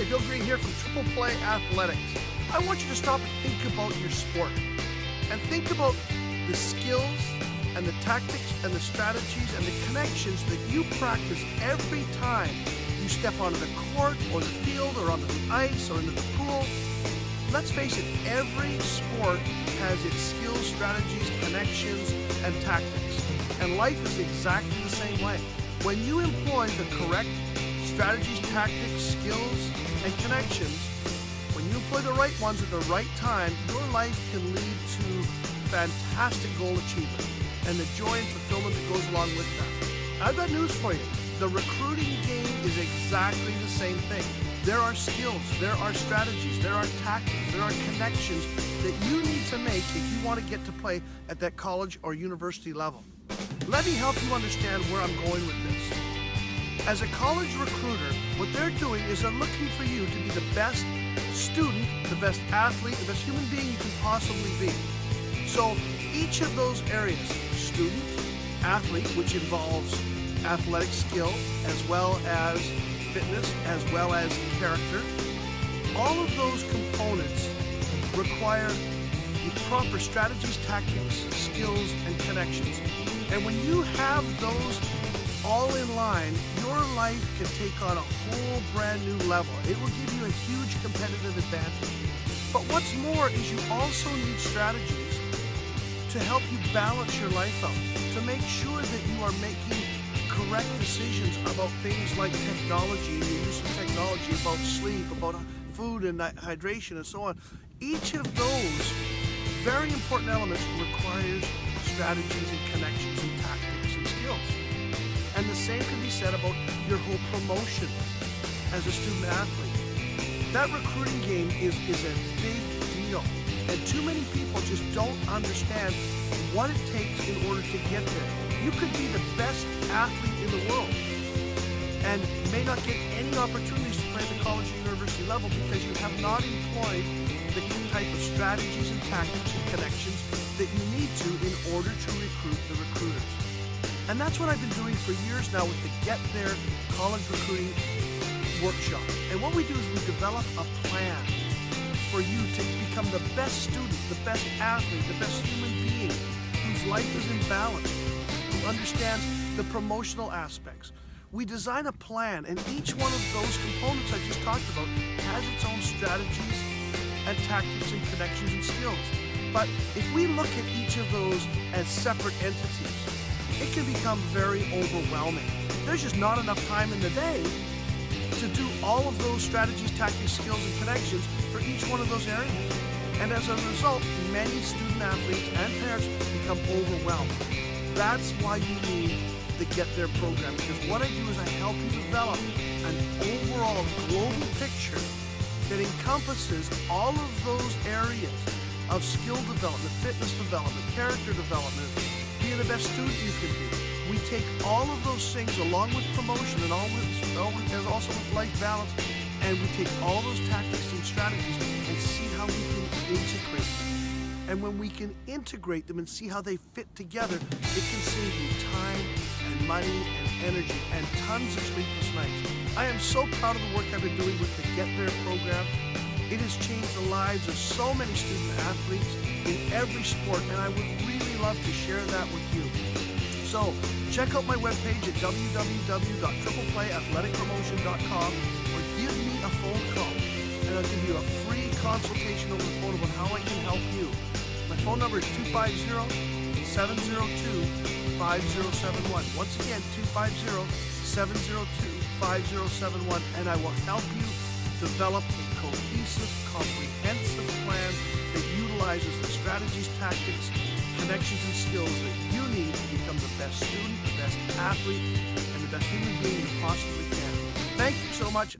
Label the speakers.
Speaker 1: Hi, Bill Green here from Triple Play Athletics. I want you to stop and think about your sport and think about the skills and the tactics and the strategies and the connections that you practice every time you step onto the court or the field or onto the ice or into the pool. Let's face it, every sport has its skills, strategies, connections, and tactics. And life is exactly the same way. When you employ the correct strategies, tactics, skills, and connections, when you employ the right ones at the right time, your life can lead to fantastic goal achievement and the joy and fulfillment that goes along with that. I've got news for you. The recruiting game is exactly the same thing. There are skills, there are strategies, there are tactics, there are connections that you need to make if you want to get to play at that college or university level. Let me help you understand where I'm going with this. As a college recruiter, what they're doing is they're looking for you to be the best student, the best athlete, the best human being you can possibly be. So each of those areas, student, athlete, which involves athletic skill as well as fitness, as well as character, all of those components require the proper strategies, tactics, skills, and connections. And when you have those all in line, your life can take on a whole brand new level. It will give you a huge competitive advantage. But what's more is you also need strategies to help you balance your life out, to make sure that you are making correct decisions about things like technology and the use of technology, about sleep, about food and hydration and so on. Each of those very important elements requires strategies and connections and tactics and skills. And the same can be said about your whole promotion as a student athlete. That recruiting game is a big deal. And too many people just don't understand what it takes in order to get there. You could be the best athlete in the world and may not get any opportunities to play at the college or university level because you have not employed the type of strategies and tactics and connections that you need to in order to recruit the recruiters. And that's what I've been doing for years now with the Get There College Recruiting Workshop. And what we do is we develop a plan for you to become the best student, the best athlete, the best human being whose life is in balance, who understands the promotional aspects. We design a plan, and each one of those components I just talked about has its own strategies and tactics and connections and skills. But if we look at each of those as separate entities, it can become very overwhelming. There's just not enough time in the day to do all of those strategies, tactics, skills, and connections for each one of those areas. And as a result, many student athletes and parents become overwhelmed. That's why you need the Get There program, because what I do is I help you develop an overall global picture that encompasses all of those areas of skill development, fitness development, character development, being the best student you can be. We take all of those things along with promotion and also with life balance, and we take all those tactics and strategies and see how we can integrate them. And when we can integrate them and see how they fit together, it can save you time and money and energy and tons of sleepless nights. I am so proud of the work I've been doing with the Get There program. It has changed the lives of so many student athletes in every sport, and I would really love to share that with you. So check out my webpage at www.tripleplayAthleticPromotion.com or give me a phone call, and I'll give you a free consultation over the phone about how I can help you. My phone number is 250-702-5071. Once again, 250-702-5071, and I will help you develop a cohesive, comprehensive plan that utilizes the strategies, tactics, connections, and skills that you need to become the best student, the best athlete, and the best human being you possibly can. Thank you so much.